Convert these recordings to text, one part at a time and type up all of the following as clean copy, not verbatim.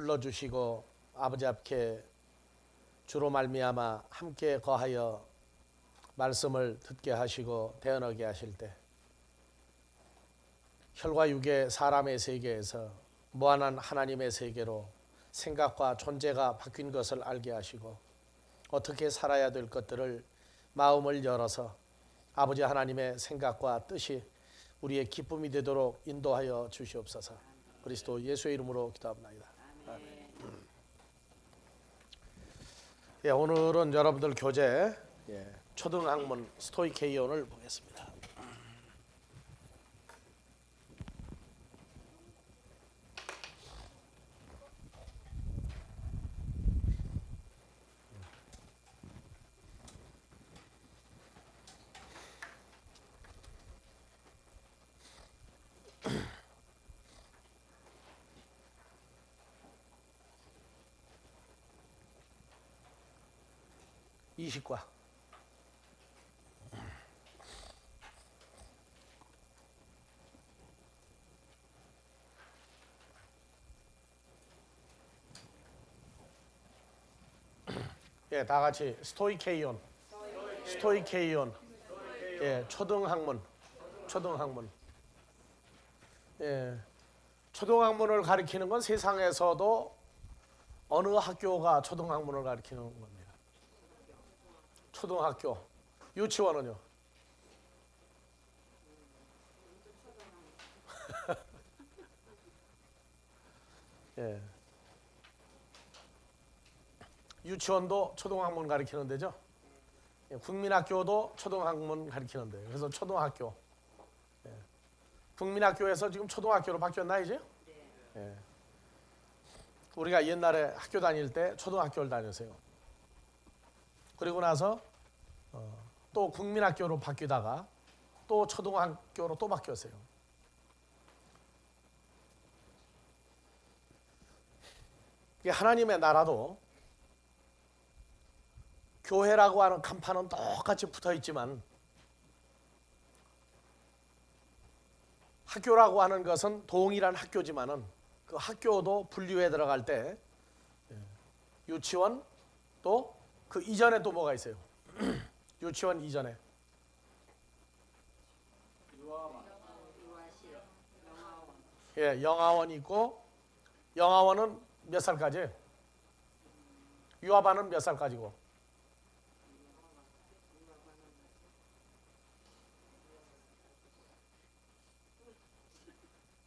불러주시고 아버지 앞에 주로 말미암아 함께 거하여 말씀을 듣게 하시고 대언하게 하실 때 혈과 육의 사람의 세계에서 무한한 하나님의 세계로 생각과 존재가 바뀐 것을 알게 하시고 어떻게 살아야 될 것들을 마음을 열어서 아버지 하나님의 생각과 뜻이 우리의 기쁨이 되도록 인도하여 주시옵소서. 그리스도 예수의 이름으로 기도합니다. 아멘. 오늘은 여러분들 교재 초등학문 스토이케이온을 보겠습니다. 이식과 다 같이 스토이케이온. 초등학문. 초등학문을 가리키는 건 세상에서도 어느 학교가 초등학문을 가리키는 겁니다. 초등학교. 유치원은요? 유치원도 초등학문 가리키는 데죠. 국민학교도 초등학문 가리키는 데요. 그래서 초등학교. 국민학교에서 지금 초등학교로 바뀌었나 이제? 우리가 옛날에 학교 다닐 때 초등학교를 다녔어요. 그리고 나서 또 국민학교로 바뀌다가 또 초등학교로 또 바뀌었어요. 하나님의 나라도 교회라고 하는 간판은 똑같이 붙어 있지만 학교라고 하는 것은 동일한 학교지만은 그 학교도 분류에 들어갈 때 유치원 또 그 이전에 또 뭐가 있어요? 유치원 이전에 영아원 있고 영아원은 몇 살까지? 유아반은 몇 살까지고?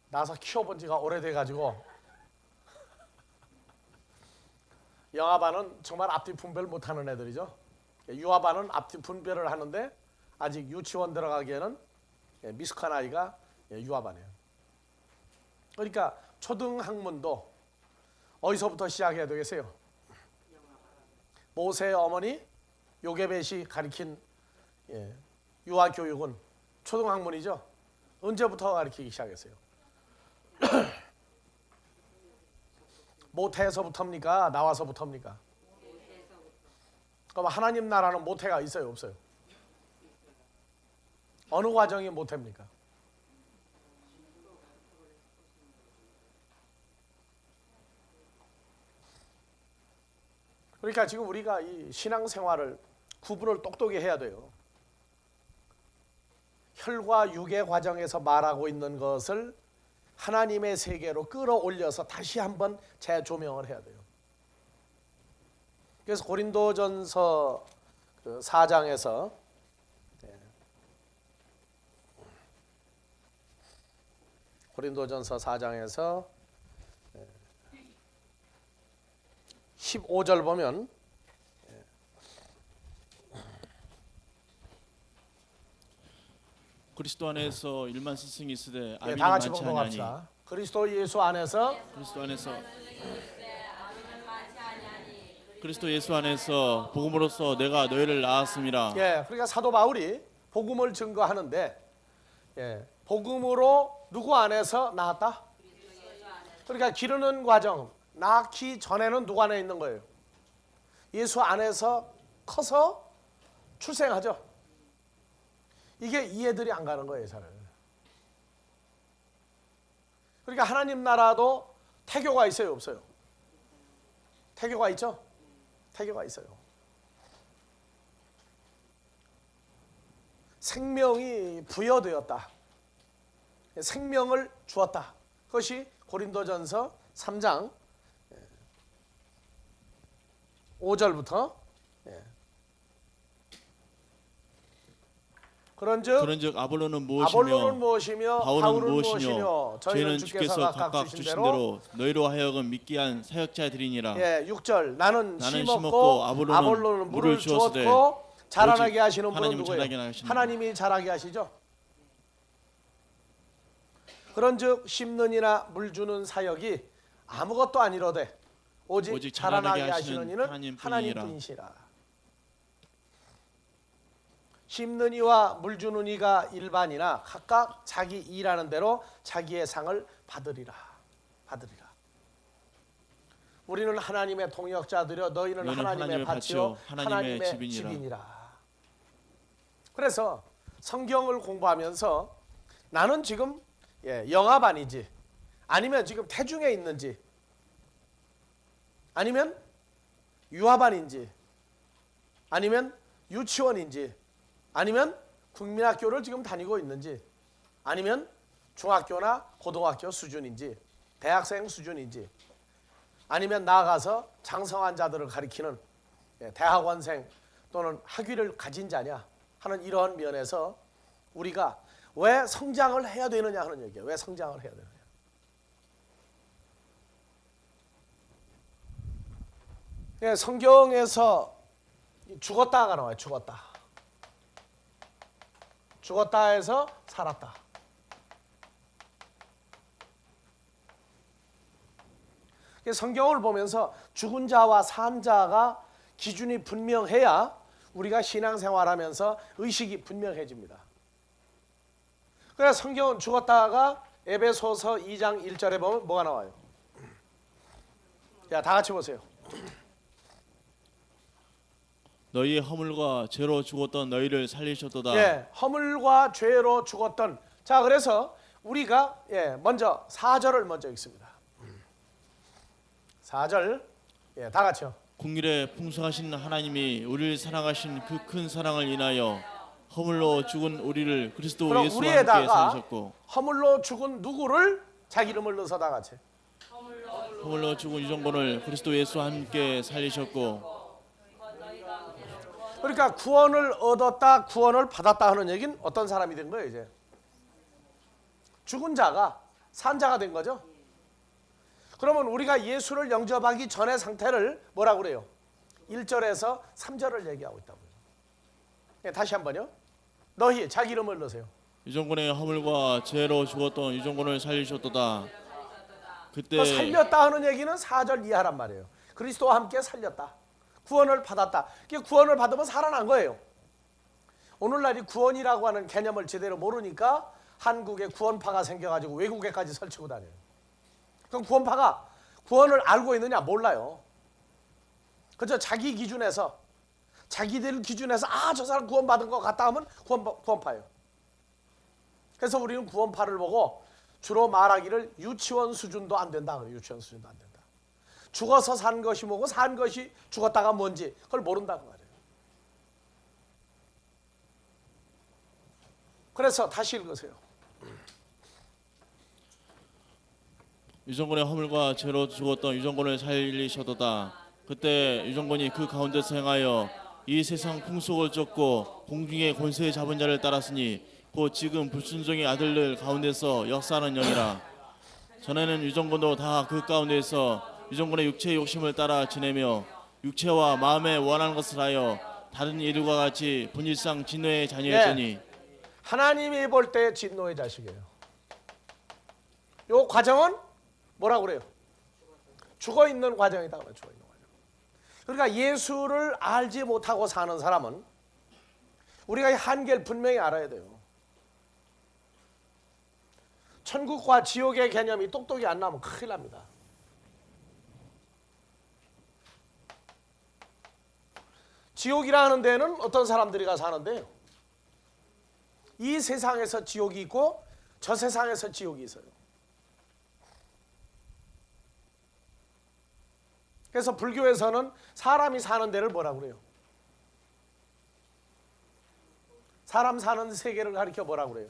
나서 키워본 지가 오래돼가지고 영아반은 정말 앞뒤 분별 못하는 애들이죠. 유아반은 앞뒤 분별을 하는데 아직 유치원 들어가기에는 미숙한 아이가 유아반이에요. 그러니까 초등학문도 어디서부터 시작해야 되겠어요? 모세의 어머니 요게벳이 가리킨 유아교육은 초등학문이죠. 언제부터 가르치기 시작했어요? 모태에서부터입니까? 나와서부터입니까? 그럼 하나님 나라는 모태가 있어요? 없어요? 어느 과정이 모태입니까? 그러니까 지금 우리가 이 신앙생활을 구분을 똑똑히 해야 돼요. 혈과 육의 과정에서 말하고 있는 것을 하나님의 세계로 끌어올려서 다시 한번 재조명을 해야 돼요. 그래서 고린도전서 4장에서 고린도전서 4장에서 15절 보면 그리스도 안에서 일만 스승이 있으되 다 아비는 같이 많지 봉독합시다. 아니하니 그리스도 예수 안에서 그리스도 예수 안에서 복음으로써 내가 너희를 낳았음이라. 그러니까 사도 바울이 복음을 증거하는데 복음으로 누구 안에서 낳았다? 그러니까 기르는 과정, 낳기 전에는 누구 안에 있는 거예요? 예수 안에서 커서 출생하죠. 이게 이해들이 안 가는 거예요, 잘. 그러니까 하나님 나라도 태교가 있어요, 없어요? 태교가 있죠? 태교가 있어요. 생명이 부여되었다. 생명을 주었다. 그것이 고린도전서 3장 5절부터 그런즉 아볼로는 무엇이며 바울은 무엇이며 저희는 주께서 각각 주신 대로 너희로 하여금 믿게 한 사역자 들이니라. 6절 나는 심었고 심었고 아볼로는 아볼로는 물을 주었으되 주었고 자라나게 오직 하시는 분은 하나님은 누구예요? 자라게 하시는 하나님이 자라게 하시죠. 그런즉 심는이나 물 주는 사역이 아무것도 아니로되 오직 자라나게 하시는 이는 하나님뿐이시라. 심는 이와 물 주는 이가 일반이나 각각 자기 일하는 대로 자기의 상을 받으리라. 우리는 하나님의 동역자들이여 너희는 하나님의 밭이요 하나님의 집이니라. 그래서 성경을 공부하면서 나는 지금 영아반이지 아니면 지금 태중에 있는지 아니면 유아반인지 아니면 유치원인지 아니면 국민학교를 지금 다니고 있는지 아니면 중학교나 고등학교 수준인지 대학생 수준인지 아니면 나아가서 장성한 자들을 가리키는 대학원생 또는 학위를 가진 자냐 하는 이러한 면에서 우리가 왜 성장을 해야 되느냐 하는 얘기예요. 왜 성장을 해야 되느냐. 성경에서 죽었다가 나와요. 죽었다 해서 살았다. 성경을 보면서 죽은 자와 산 자가 기준이 분명해야 우리가 신앙생활하면서 의식이 분명해집니다. 그래서 성경은 죽었다가 에베소서 2장 1절에 보면 뭐가 나와요? 자, 다 같이 보세요. 너희의 허물과 죄로 죽었던 너희를 살리셨도다. 허물과 죄로 죽었던. 자, 그래서 우리가 먼저 4절을 먼저 읽습니다. 4절 다 같이요. 긍휼에 풍성하신 하나님이 우리를 사랑하신 그 큰 사랑을 인하여 허물로 죽은 우리를 그리스도 예수와 함께 살리셨고 허물로 죽은 누구를 자기 이름을 넣어서 다 같이 허물로 죽은 유정본을 그리스도 예수와 함께 살리셨고. 그러니까 구원을 얻었다 구원을 받았다 하는 얘기는 어떤 사람이 된 거예요? 이제 죽은 자가 산 자가 된 거죠. 그러면 우리가 예수를 영접하기 전의 상태를 뭐라고 그래요? 1절에서 3절을 얘기하고 있다고요. 다시 한번요. 너희 자기 이름을 넣으세요. 유정본의 허물과 죄로 죽었던 유정본을 살리셨도다. 그때 살렸다 하는 얘기는 4절 이하란 말이에요. 그리스도와 함께 살렸다. 구원을 받았다. 구원을 받으면 살아난 거예요. 오늘날이 구원이라고 하는 개념을 제대로 모르니까 한국에 구원파가 생겨가지고 외국에까지 설치고 다녀요. 그럼 구원파가 구원을 알고 있느냐? 몰라요. 그저 자기 기준에서 자기들 기준에서 저 사람 구원받은 것 같다 하면 구원파예요. 그래서 우리는 구원파를 보고 주로 말하기를 유치원 수준도 안 된다. 유치원 수준도 안 된다. 죽어서 산 것이 뭐고 산 것이 죽었다가 뭔지 그걸 모른다고 말이에요. 그래서 다시 읽으세요. 유정본의 허물과 죄로 죽었던 유정본을 살리셨도다. 그때 유정본이 그 가운데서 행하여 이 세상 풍속을 쫓고 공중의 권세 잡은 자를 따랐으니 곧 지금 불순종의 아들들 가운데서 역사하는 영이라. 전에는 유정본도 다 그 가운데서 유정본의 육체의 욕심을 따라 지내며 육체와 마음에 원하는 것을 하여 다른 이들과 같이 본질상 진노의 자녀였더니 하나님이 볼 때 진노의 자식이에요. 요 과정은 뭐라고 그래요? 죽어 있는 과정이다. 죽어 있는 과정. 그러니까 예수를 알지 못하고 사는 사람은 우리가 이 한계를 분명히 알아야 돼요. 천국과 지옥의 개념이 똑똑히 안 나면 큰일 납니다. 지옥이라는 데는 어떤 사람들이 가 사는데요. 이 세상에서 지옥이 있고 저 세상에서 지옥이 있어요. 그래서 불교에서는 사람이 사는 데를 뭐라고 그래요? 사람 사는 세계를 가리켜 뭐라고 그래요?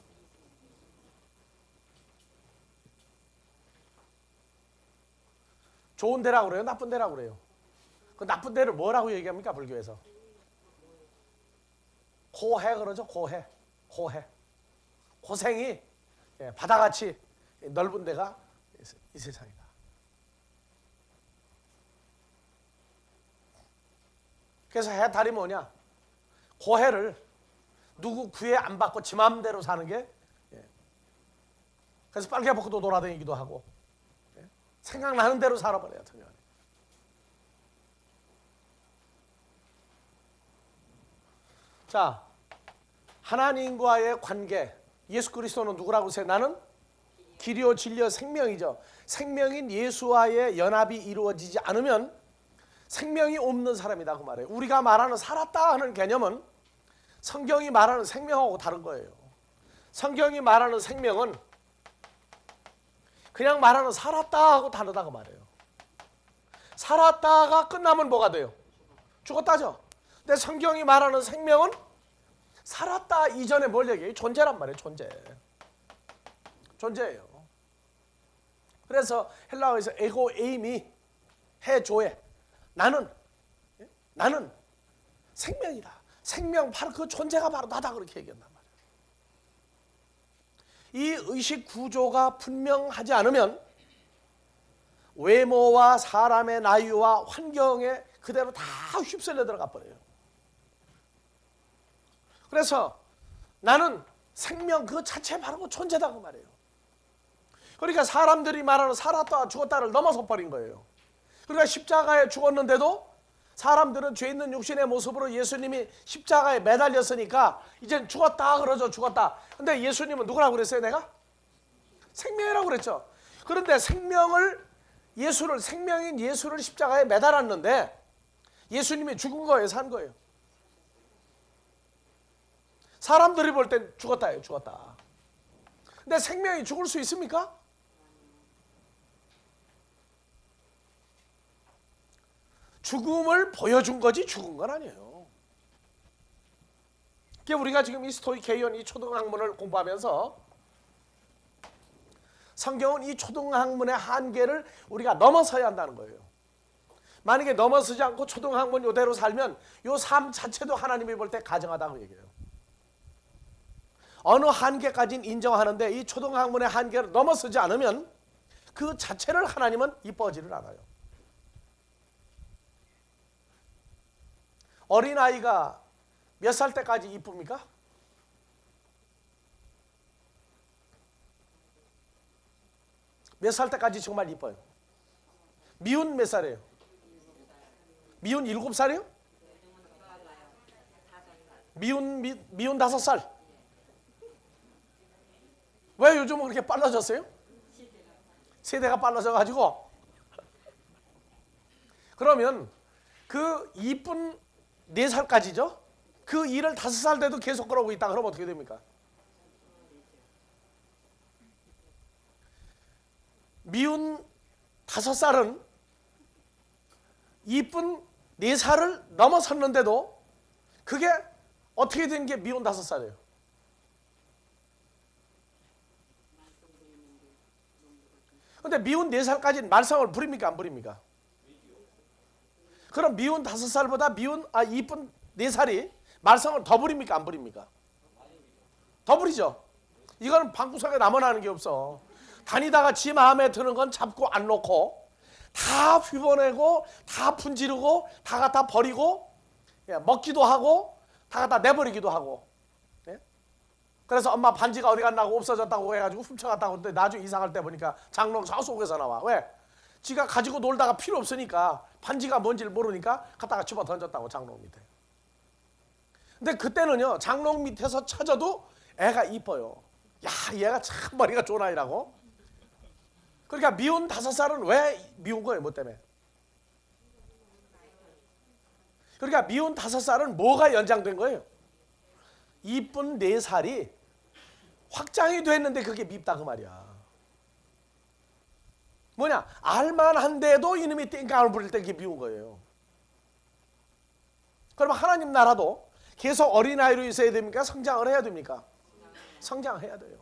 좋은 데라고 그래요? 나쁜 데라고 그래요? 그 나쁜 데를 뭐라고 얘기합니까? 불교에서 고해 그러죠. 고해. 고생이 바다같이 넓은 데가 이 세상이다. 그래서 해탈이 뭐냐? 고해를 누구 구애 안 받고 지 마음대로 사는 게, 그래서 빨개 벗고도 돌아다니기도 하고, 생각나는 대로 살아버려요. 자, 하나님과의 관계, 예수 그리스도는 누구라고 하세요? 나는 길이요 진리요 생명이죠. 생명인 예수와의 연합이 이루어지지 않으면 생명이 없는 사람이다 그 말이에요. 우리가 말하는 살았다 하는 개념은 성경이 말하는 생명하고 다른 거예요. 성경이 말하는 생명은 그냥 말하는 살았다 하고 다르다 그 말이에요. 살았다가 끝나면 뭐가 돼요? 죽었다죠. 근데 성경이 말하는 생명은 살았다 이전에 뭘 얘기해요? 존재란 말이에요. 존재예요. 그래서 헬라어에서 에고 에이미 해조에 나는 생명이다. 생명 바로 그 존재가 바로 나다 그렇게 얘기한단 말이에요. 이 의식 구조가 분명하지 않으면 외모와 사람의 나이와 환경에 그대로 다 휩쓸려 들어가 버려요. 그래서 나는 생명 그 자체 바로 그 존재다 그 말이에요. 그러니까 사람들이 말하는 살았다 죽었다를 넘어서 버린 거예요. 그러니까 십자가에 죽었는데도 사람들은 죄 있는 육신의 모습으로 예수님이 십자가에 매달렸으니까 이젠 죽었다 그러죠. 죽었다. 근데 예수님은 누구라고 그랬어요? 내가? 생명이라고 그랬죠. 그런데 생명인 예수를 십자가에 매달았는데 예수님이 죽은 거예요? 산 거예요? 사람들이 볼 땐 죽었다예요. 죽었다. 근데 생명이 죽을 수 있습니까? 죽음을 보여준 거지 죽은 건 아니에요. 우리가 지금 이 스토이케이온 이 초등학문을 공부하면서 성경은 이 초등학문의 한계를 우리가 넘어서야 한다는 거예요. 만약에 넘어서지 않고 초등학문 이대로 살면 이 삶 자체도 하나님이 볼 때 가증하다고 얘기해요. 어느 한계까지는 인정하는데 이 초등학문의 한계를 넘어서지 않으면 그 자체를 하나님은 이뻐하지를 않아요. 어린아이가 몇 살 때까지 이쁩니까? 몇 살 때까지 정말 이뻐요? 미운 몇 살이에요? 미운 7살이에요? 미운 5살? 왜 요즘은 그렇게 빨라졌어요? 세대가 빨라져가지고. 그러면 그 이쁜 4살까지죠? 그 일을 5살 돼도 계속 그러고 있다 그러면 어떻게 됩니까? 미운 5살은 이쁜 4살을 넘어섰는데도 그게 어떻게 된 게 미운 5살이에요? 근데 미운 4살까지는 말썽을 부립니까? 안 부립니까? 그럼 미운 5살보다 이쁜 4살이 말썽을 더 부립니까? 안 부립니까? 더 부리죠. 이거는 방구석에 남아나는 게 없어. 다니다가 지 마음에 드는 건 잡고 안 놓고 다 휘어내고 다 분지르고 다 갖다 버리고 먹기도 하고 다 갖다 내버리기도 하고. 그래서 엄마 반지가 어디 갔나고 없어졌다고 해가지고 훔쳐갔다고 했는데 나중에 이사갈 때 보니까 장롱 저 속에서 나와. 왜? 지가 가지고 놀다가 필요 없으니까 반지가 뭔지를 모르니까 갖다가 집어 던졌다고 장롱 밑에. 근데 그때는요 장롱 밑에서 찾아도 애가 이뻐요. 야 얘가 참 머리가 좋은 아이라고. 그러니까 미운 5살은 왜 미운 거예요? 뭐 때문에? 그러니까 미운 5살은 뭐가 연장된 거예요? 이쁜 4살이 확장이 됐는데 그게 밉다 그 말이야. 뭐냐? 알만한데도 이놈이 땡깡을 부릴 때 그게 미운 거예요. 그러면 하나님 나라도 계속 어린아이로 있어야 됩니까? 성장을 해야 됩니까? 성장해야 돼요.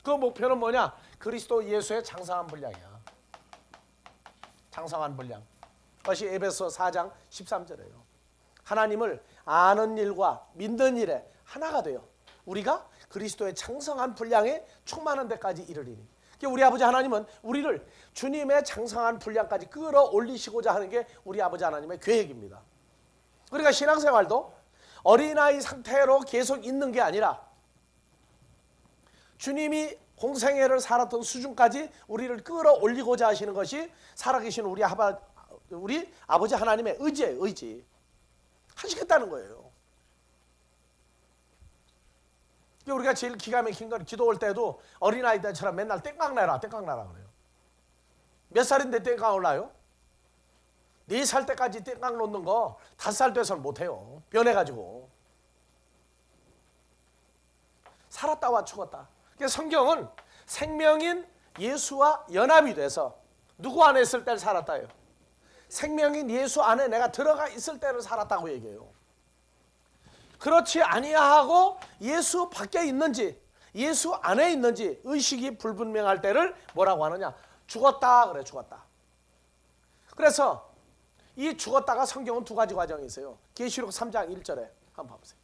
그 목표는 뭐냐? 그리스도 예수의 장성한 분량이야. 장성한 분량. 그것이 에베소 4장 13절이에요. 하나님을 아는 일과 믿는 일에 하나가 돼요. 우리가 그리스도의 장성한 분량에 충만한 데까지 이르리니. 우리 아버지 하나님은 우리를 주님의 장성한 분량까지 끌어올리시고자 하는 게 우리 아버지 하나님의 계획입니다. 우리가 신앙생활도 어린아이 상태로 계속 있는 게 아니라 주님이 공생애를 살았던 수준까지 우리를 끌어올리고자 하시는 것이 살아계신 우리 아버지 하나님의 의지예요. 의지. 하시겠다는 거예요. 우리가 제일 기가 막힌 건 기도 올 때도 어린아이들처럼 맨날 땡깡내라 그래요. 몇 살인데 땡깡을 나요? 4살 때까지 땡깡 놓는 거 5살 돼서는 못해요. 변해가지고. 살았다와 죽었다. 성경은 생명인 예수와 연합이 돼서 누구 안에 있을 때를 살았다요. 생명인 예수 안에 내가 들어가 있을 때를 살았다고 얘기해요. 그렇지 아니하고 예수 밖에 있는지 예수 안에 있는지 의식이 불분명할 때를 뭐라고 하느냐? 죽었다 그래. 죽었다. 그래서 이 죽었다가 성경은 두 가지 과정이 있어요. 계시록 3장 1절에 한번 봐보세요.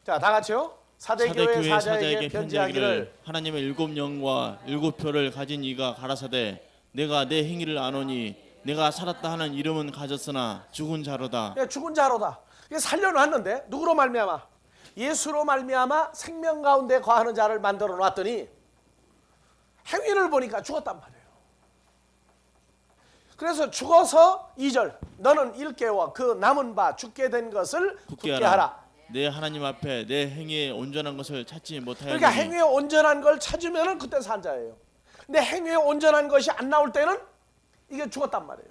자, 다 같이요. 사대교회 사자에게 편지하기를 하나님의 7영과 7표를 가진 이가 가라사대 내가 내 행위를 아노니 내가 살았다 하는 이름은 가졌으나 죽은 자로다. 예, 죽은 자로다. 살려놨는데 누구로 말미암아? 예수로 말미암아 생명 가운데 거하는 자를 만들어 놨더니 행위를 보니까 죽었단 말이에요. 그래서 죽어서 2절 너는 일깨워 그 남은 바 죽게 된 것을 굳게 하라. 내 하나님 앞에 내 행위에 온전한 것을 찾지 못하였느니. 그러니까 행위에 온전한 걸 찾으면 그때 산 자예요. 근데 행위에 온전한 것이 안 나올 때는 이게 죽었단 말이에요.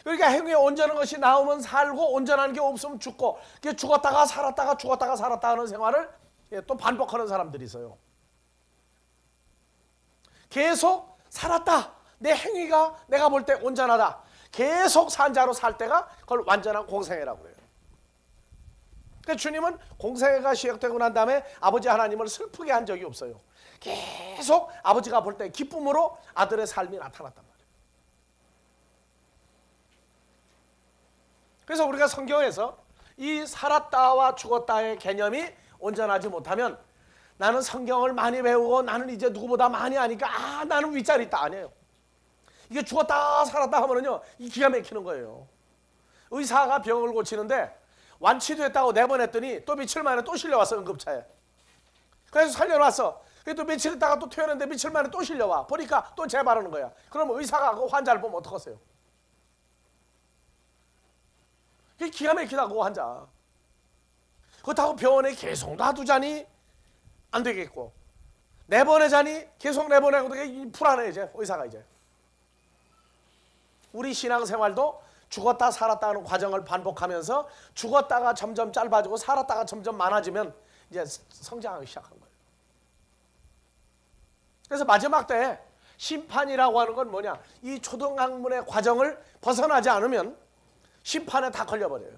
그러니까 행위에 온전한 것이 나오면 살고 온전한 게 없으면 죽고 죽었다가 살았다가 죽었다가 살았다 하는 생활을 또 반복하는 사람들이 있어요. 계속 살았다. 내 행위가 내가 볼 때 온전하다. 계속 산자로 살 때가 그걸 완전한 공생애라고 해요. 그러니까 주님은 공생애가 시작되고 난 다음에 아버지 하나님을 슬프게 한 적이 없어요. 계속 아버지가 볼 때 기쁨으로 아들의 삶이 나타났단 말이에요. 그래서 우리가 성경에서 이 살았다와 죽었다의 개념이 온전하지 못하면 나는 성경을 많이 배우고 나는 이제 누구보다 많이 하니까 나는 윗자리 있다 아니에요. 이게 죽었다 살았다 하면은요 이 기가 막히는 거예요. 의사가 병을 고치는데 완치됐다고 내보냈더니 또 며칠 만에 또 실려왔어. 응급차에. 그래서 살려놨어. 또 며칠 있다가 또 퇴원했는데 며칠 만에 또 실려와. 보니까 또 재발하는 거야. 그러면 의사가 그 환자를 보면 어떡하세요? 그게 기가 막히다고 환자. 그렇다고 병원에 계속 놔두자니 안 되겠고 내보내자니 계속 내보내고 불안해 이제 의사가 이제. 우리 신앙생활도 죽었다 살았다 하는 과정을 반복하면서 죽었다가 점점 짧아지고 살았다가 점점 많아지면 이제 성장하기 시작한 거예요. 그래서 마지막 때 심판이라고 하는 건 뭐냐? 이 초등학문의 과정을 벗어나지 않으면 심판에 다 걸려버려요.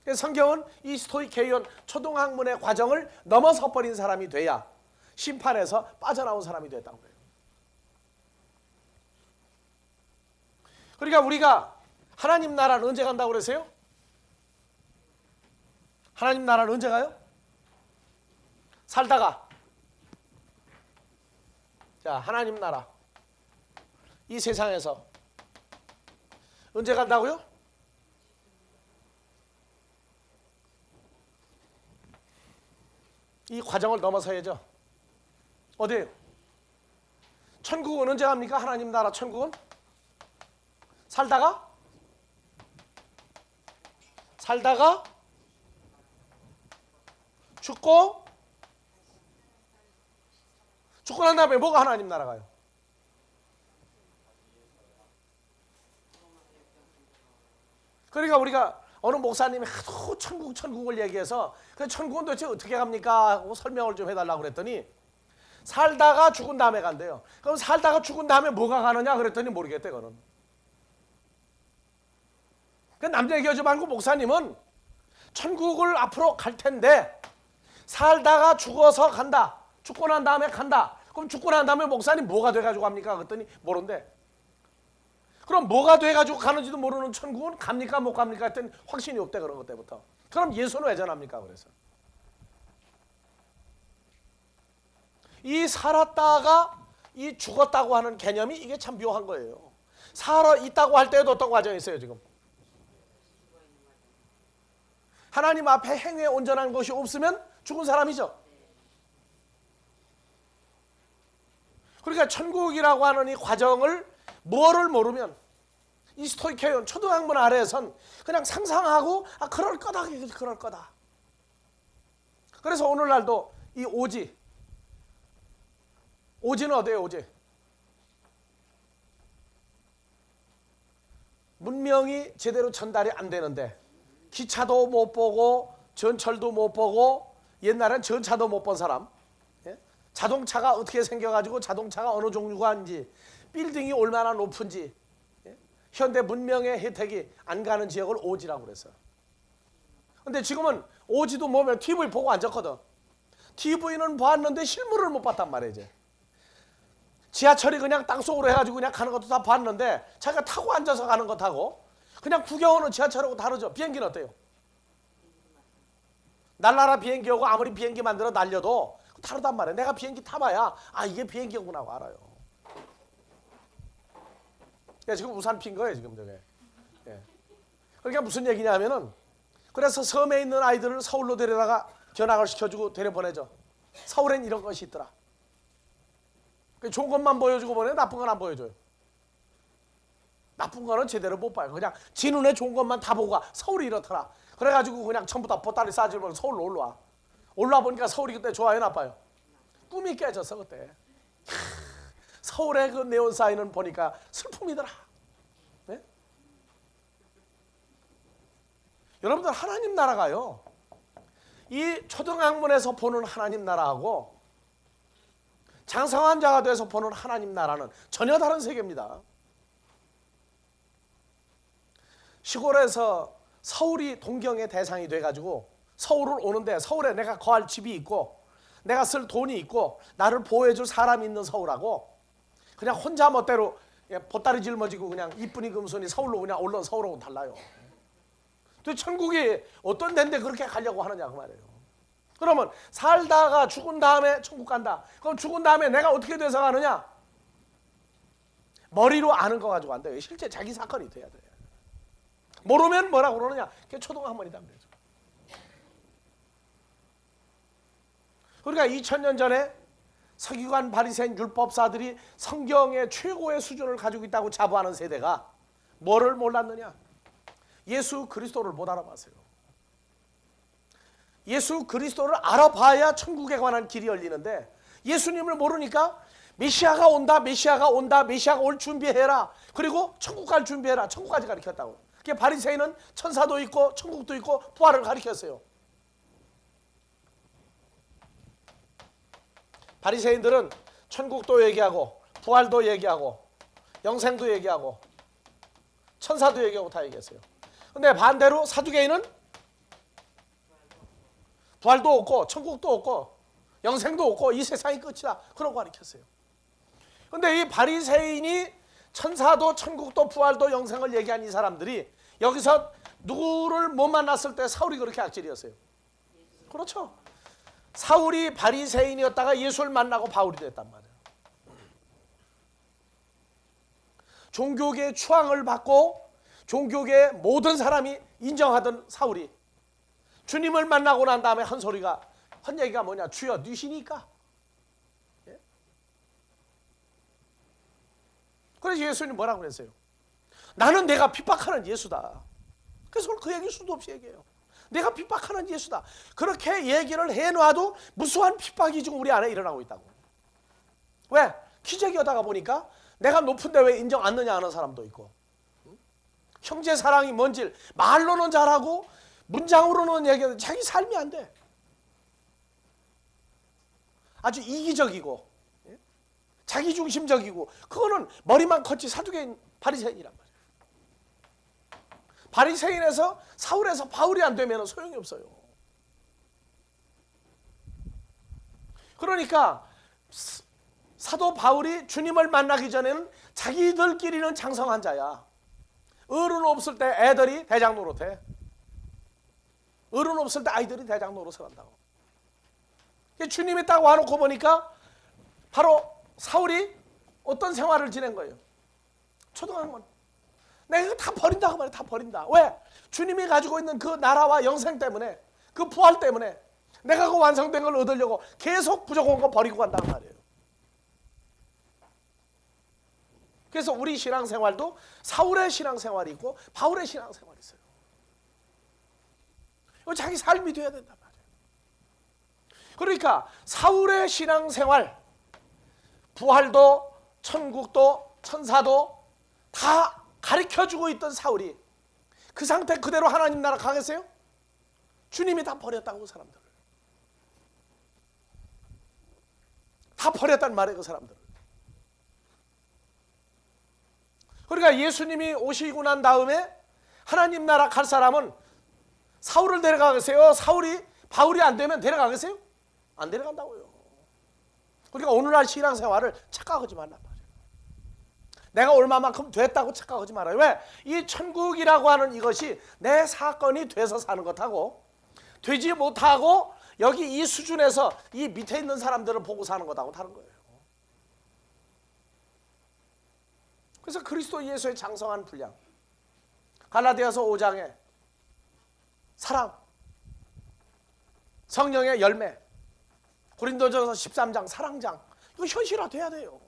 그래서 성경은 이 스토이케이온 초등학문의 과정을 넘어서 버린 사람이 돼야 심판에서 빠져나온 사람이 됐다고 해요. 그러니까 우리가 하나님 나라는 언제 간다고 그러세요? 하나님 나라는 언제 가요? 살다가. 자, 하나님 나라 이 세상에서 언제 간다고요? 이 과정을 넘어서야죠. 어디에요? 천국은 언제 갑니까? 하나님 나라 천국은? 살다가 죽고 난 다음에 뭐가 하나님 나라 가요? 그러니까 우리가 어느 목사님이 하도 천국을 얘기해서 그 천국은 도대체 어떻게 갑니까 하고 설명을 좀 해달라고 그랬더니 살다가 죽은 다음에 간대요. 그럼 살다가 죽은 다음에 뭐가 가느냐 그랬더니 모르겠대. 그는 그 남자 얘기하지 말고 목사님은 천국을 앞으로 갈 텐데 살다가 죽어서 간다. 죽고 난 다음에 간다. 그럼 죽고 난 다음에 목사님 뭐가 돼가지고 갑니까? 그랬더니 모른대. 그럼 뭐가 돼가지고 가는지도 모르는 천국은 갑니까 못 갑니까? 했더니 확신이 없대. 그런 것 때부터. 그럼 예수는 왜 전합니까? 그래서 이 살았다가 이 죽었다고 하는 개념이 이게 참 묘한 거예요. 살아 있다고 할 때에도 어떤 과정이 있어요. 지금 하나님 앞에 행위에 온전한 것이 없으면 죽은 사람이죠. 그러니까 천국이라고 하는 이 과정을 뭐를 모르면 이 스토이케온 초등학문 아래에선 그냥 상상하고 그럴 거다. 그럴 거다. 그래서 오늘날도 이 오지는 어디예요? 오지 문명이 제대로 전달이 안 되는데 기차도 못 보고 전철도 못 보고 옛날엔 전차도 못 본 사람, 자동차가 어떻게 생겨가지고 자동차가 어느 종류가인지 빌딩이 얼마나 높은지 현대 문명의 혜택이 안 가는 지역을 오지라고 그랬어요. 근데 지금은 오지도 뭐면 TV 보고 앉았거든. TV는 봤는데 실물을 못 봤단 말이야. 이제 지하철이 그냥 땅속으로 해가지고 그냥 가는 것도 다 봤는데 자기가 타고 앉아서 가는 거 타고 그냥 구경하는 지하철하고 다르죠. 비행기는 어때요? 날라라 비행기하고 아무리 비행기 만들어 날려도 다르단 말이야. 내가 비행기 타봐야 이게 비행기구나 하고 알아요. 지금 우산 핀 거예요 지금 저게. 그러니까 무슨 얘기냐 하면은 그래서 섬에 있는 아이들을 서울로 데려다가 견학을 시켜주고 데려보내죠. 서울엔 이런 것이 있더라. 좋은 것만 보여주고 보내. 나쁜 건 안 보여줘요. 나쁜 거는 제대로 못 봐요. 그냥 지 눈에 좋은 것만 다 보고 가. 서울이 이렇더라. 그래가지고 그냥 전부 다 보따리 싸지면 서울로 올라와. 올라와 보니까 서울이 그때 좋아요 나빠요? 꿈이 깨졌어 그때. 서울의 그 네온사인은 보니까 슬픔이더라. 네? 여러분들 하나님 나라가요. 이 초등학문에서 보는 하나님 나라하고 장성한 자가 돼서 보는 하나님 나라는 전혀 다른 세계입니다. 시골에서 서울이 동경의 대상이 돼가지고 서울을 오는데 서울에 내가 거할 집이 있고 내가 쓸 돈이 있고 나를 보호해줄 사람이 있는 서울하고 그냥 혼자 멋대로 보따리 짊어지고 그냥 이쁜이 금손이 서울로 그냥 올라온 서울하고는 달라요. 또 천국이 어떤 데인데 그렇게 가려고 하느냐 그 말이에요. 그러면 살다가 죽은 다음에 천국 간다. 그럼 죽은 다음에 내가 어떻게 돼서 가느냐? 머리로 아는 거 가지고 안 돼요. 실제 자기 사건이 돼야 돼요. 모르면 뭐라고 그러느냐? 그게 초등학문이다 그러죠. 그러니까 2000년 전에 서기관 바리새인 율법사들이 성경의 최고의 수준을 가지고 있다고 자부하는 세대가 뭐를 몰랐느냐? 예수 그리스도를 못 알아봤어요. 예수 그리스도를 알아봐야 천국에 관한 길이 열리는데 예수님을 모르니까 메시아가 온다, 메시아가 온다, 메시아가 올 준비해라. 그리고 천국 갈 준비해라. 천국까지 가르쳤다고. 그게 바리새인은 천사도 있고 천국도 있고 부활을 가르쳤어요. 바리새인들은 천국도 얘기하고 부활도 얘기하고 영생도 얘기하고 천사도 얘기하고 다 얘기했어요. 근데 반대로 사두개인은 부활도 없고 천국도 없고 영생도 없고 이 세상이 끝이다. 그런 거 가르쳤어요. 근데 이 바리새인이 천사도 천국도 부활도 영생을 얘기한 이 사람들이 여기서 누구를 못 만났을 때 사울이 그렇게 악질이었어요. 그렇죠. 사울이 바리새인이었다가 예수를 만나고 바울이 됐단 말이에요. 종교계의 추앙을 받고 종교계의 모든 사람이 인정하던 사울이 주님을 만나고 난 다음에 한 소리가 한 얘기가 뭐냐? 주여 뉘시니까. 예? 그래서 예수님 뭐라고 그랬어요? 나는 내가 핍박하는 예수다. 그래서 그 얘기 수도 없이 얘기해요. 내가 핍박하는 예수다. 그렇게 얘기를 해놔도 무수한 핍박이 지금 우리 안에 일어나고 있다고. 왜? 기적이 오다가 보니까 내가 높은데 왜 인정 안 느냐 하는 사람도 있고 형제 사랑이 뭔지 말로는 잘하고 문장으로는 얘기하는데 자기 삶이 안 돼. 아주 이기적이고 자기중심적이고 그거는 머리만 컸지 사두개인 바리새인이란 말이에요. 바리새인에서 사울에서 바울이 안 되면 소용이 없어요. 그러니까 사도 바울이 주님을 만나기 전에는 자기들끼리는 장성한 자야. 어른 없을 때 애들이 대장 노릇해. 어른 없을 때 아이들이 대장 노릇을 한다고. 주님이 딱 와놓고 보니까 바로 사울이 어떤 생활을 지낸 거예요. 초등학문. 내가 이거 다 버린다고 말해. 다 버린다. 왜? 주님이 가지고 있는 그 나라와 영생 때문에, 그 부활 때문에 내가 그 완성된 걸 얻으려고 계속 부족한 거 버리고 간다고 말이에요. 그래서 우리 신앙생활도 사울의 신앙생활이 있고 바울의 신앙생활이 있어요. 이거 자기 삶이 돼야 된단 말이에요. 그러니까 사울의 신앙생활, 부활도 천국도 천사도 다 가르쳐주고 있던 사울이 그 상태 그대로 하나님 나라 가겠어요? 주님이 다 버렸다고 사람들을. 다 버렸단 말이에요 그 사람들을. 그러니까 예수님이 오시고 난 다음에 하나님 나라 갈 사람은 사울을 데려가겠어요? 사울이 바울이 안 되면 데려가겠어요? 안 데려간다고요. 그러니까 오늘날 신앙생활을 착각하지 말란 말이에요. 내가 얼마만큼 됐다고 착각하지 말아요. 왜? 이 천국이라고 하는 이것이 내 사건이 돼서 사는 것하고 되지 못하고 여기 이 수준에서 이 밑에 있는 사람들을 보고 사는 것하고 다른 거예요. 그래서 그리스도 예수의 장성한 분량, 갈라디아서 5장에 사랑, 성령의 열매, 고린도전서 13장 사랑장, 이거 현실화돼야 돼요.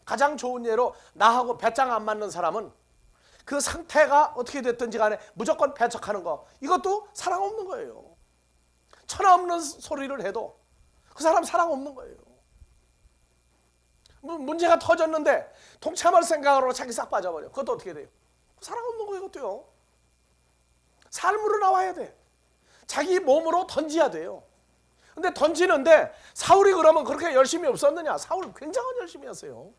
가장 좋은 예로 나하고 배짱 안 맞는 사람은 그 상태가 어떻게 됐든지 간에 무조건 배척하는 거, 이것도 사랑 없는 거예요. 천하 없는 소리를 해도 그 사람 사랑 없는 거예요. 문제가 터졌는데 동참할 생각으로 자기 싹 빠져버려. 그것도 어떻게 돼요? 사랑 없는 거예요. 그것도요. 삶으로 나와야 돼. 자기 몸으로 던져야 돼요. 근데 던지는데 사울이 그러면 그렇게 열심히 없었느냐? 사울 굉장한 열심히 했어요.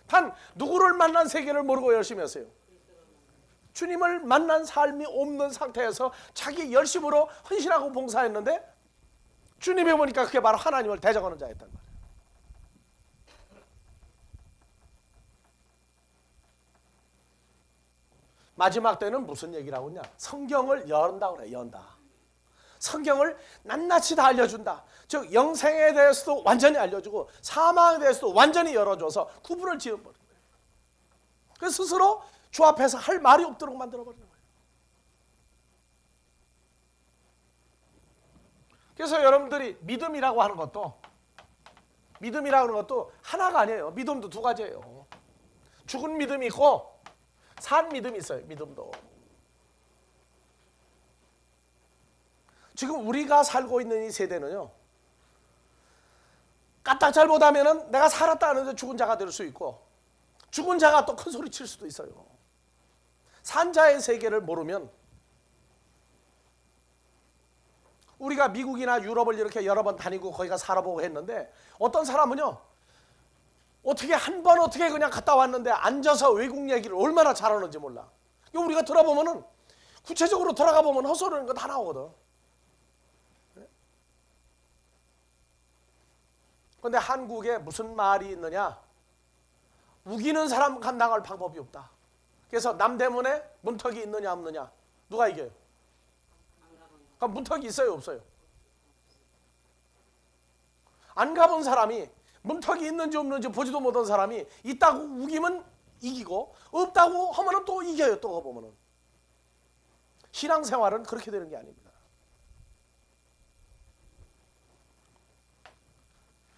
단 누구를 만난 세계를 모르고 열심히 했어요. 주님을 만난 삶이 없는 상태에서 자기 열심으로 헌신하고 봉사했는데 주님이 보니까 그게 바로 하나님을 대적하는 자였단 말이에요. 마지막 때는 무슨 얘기라고 했냐? 성경을 연다고 그래. 연다. 성경을 낱낱이 다 알려준다. 즉 영생에 대해서도 완전히 알려주고 사망에 대해서도 완전히 열어줘서 구분을 지어버린 거예요. 그래서 스스로 주 앞에서 할 말이 없도록 만들어버리는 거예요. 그래서 여러분들이 믿음이라고 하는 것도 하나가 아니에요. 믿음도 두 가지예요. 죽은 믿음이 있고 산 믿음이 있어요. 믿음도. 지금 우리가 살고 있는 이 세대는요, 까딱 잘못하면은 내가 살았다 하는데 죽은 자가 될 수 있고 죽은 자가 또 큰 소리 칠 수도 있어요. 산자의 세계를 모르면 우리가 미국이나 유럽을 이렇게 여러 번 다니고 거기가 살아보고 했는데 어떤 사람은요, 어떻게 한 번 어떻게 그냥 갔다 왔는데 앉아서 외국 얘기를 얼마나 잘하는지 몰라. 우리가 들어보면은 구체적으로 들어가 보면 헛소리는 거 다 나오거든. 그런데 한국에 무슨 말이 있느냐? 우기는 사람 감당할 방법이 없다. 그래서 남대문에 문턱이 있느냐 없느냐? 누가 이겨요? 그럼 문턱이 있어요 없어요? 안 가본 사람이 문턱이 있는지 없는지 보지도 못한 사람이 있다고 우기면 이기고 없다고 하면 또 이겨요. 또 보면은 신앙생활은 그렇게 되는 게 아닙니다.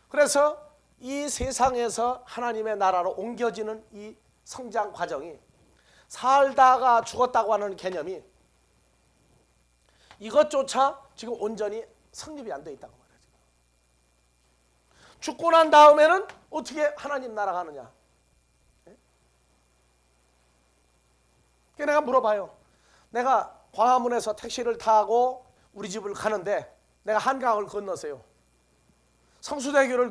그래서 이 세상에서 하나님의 나라로 옮겨지는 이 성장 과정이 살다가 죽었다고 하는 개념이 이것조차 지금 온전히 성립이 안 돼 있다고 말해요. 죽고 난 다음에는 어떻게 하나님 나라 가느냐? 그러니까 내가 물어봐요. 내가 광화문에서 택시를 타고 우리 집을 가는데 내가 한강을 건너세요. 성수대교를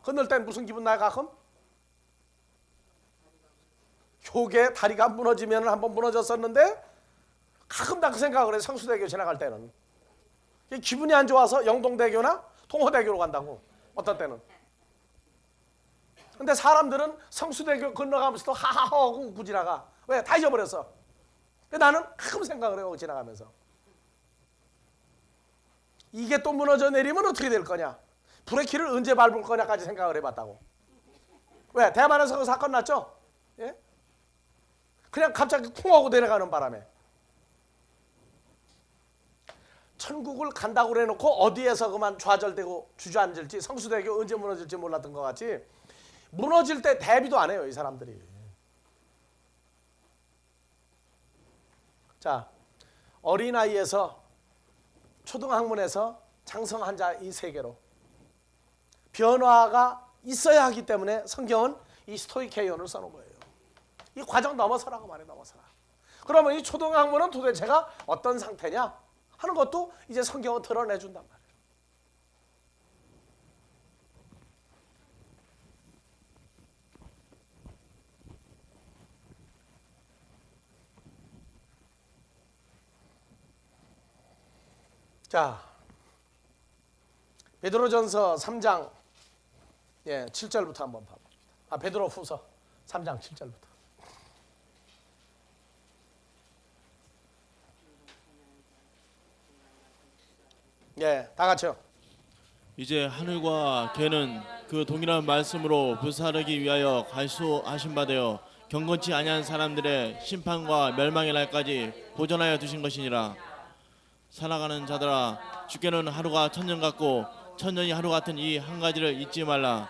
건널 땐 무슨 기분 나요 가끔? 효계 다리가 무너지면 한번 무너졌었는데 가끔 다 그 생각을 해. 성수대교 지나갈 때는 기분이 안 좋아서 영동대교나 동호대교로 간다고 어떤 때는. 근데 사람들은 성수대교 건너가면서도 하하하고 웃고 지나가. 왜? 다 잊어버렸어. 나는 가끔 생각을 해요 지나가면서. 이게 또 무너져 내리면 어떻게 될 거냐, 브레이크를 언제 밟을 거냐까지 생각을 해봤다고. 왜? 대만에서 그 사건 났죠? 예? 그냥 갑자기 쿵 하고 내려가는 바람에 천국을 간다고 그래놓고 어디에서 그만 좌절되고 주저앉을지, 성수대교 언제 무너질지 몰랐던 것 같이 무너질 때 대비도 안 해요 이 사람들이. 자, 어린아이에서 초등학문에서 장성한 자 이 세계로 변화가 있어야 하기 때문에 성경은 이 스토이케이온을 써놓은 거예요. 이 과정 넘어서라고 말해. 넘어서라. 그러면 이 초등학문은 도대체가 어떤 상태냐 하는 것도 이제 성경은 드러내준단 말이에요. 자, 베드로전서 3장 7절부터 한번 봐봅니다. 베드로후서 3장 7절부터. 다 같이요. 이제 하늘과 개는 그 동일한 말씀으로 불사르기 위하여 갈수하신 바 되어 경건치 아니한 사람들의 심판과 멸망의 날까지 보존하여 두신 것이니라. 살아가는 자들아, 주께는 하루가 천년 같고 천년이 하루 같은 이 한 가지를 잊지 말라.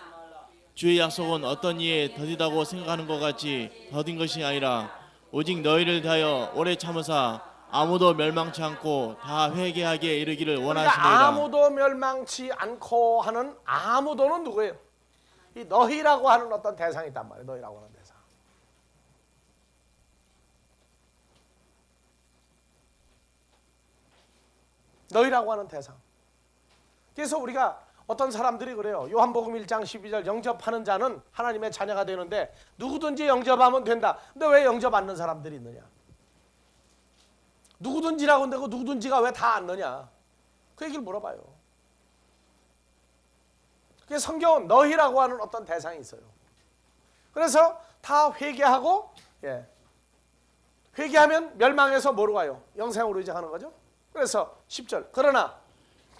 주의 약속은 어떤 이에 더디다고 생각하는 것 같이 더딘 것이 아니라 오직 너희를 대하여 오래 참으사 아무도 멸망치 않고 다 회개하게 이르기를 원하시니라. 그러니까 아무도 멸망치 않고 하는 아무도는 누구예요? 이 너희라고 하는 어떤 대상이 있단 말이에요. 너희라고 하는 대상. 너희라고 하는 대상. 그래서 우리가 어떤 사람들이 그래요. 요한복음 1장 12절 영접하는 자는 하나님의 자녀가 되는데 누구든지 영접하면 된다. 근데 왜 영접 안 하는 사람들이 있느냐? 누구든지라고 한다고 누구든지가 왜 다 안 넣냐? 그 얘기를 물어봐요. 그래서 성경은 너희라고 하는 어떤 대상이 있어요. 그래서 다 회개하고 회개하면 멸망해서 뭐로 가요? 영생으로 이제 가는 거죠. 그래서 10절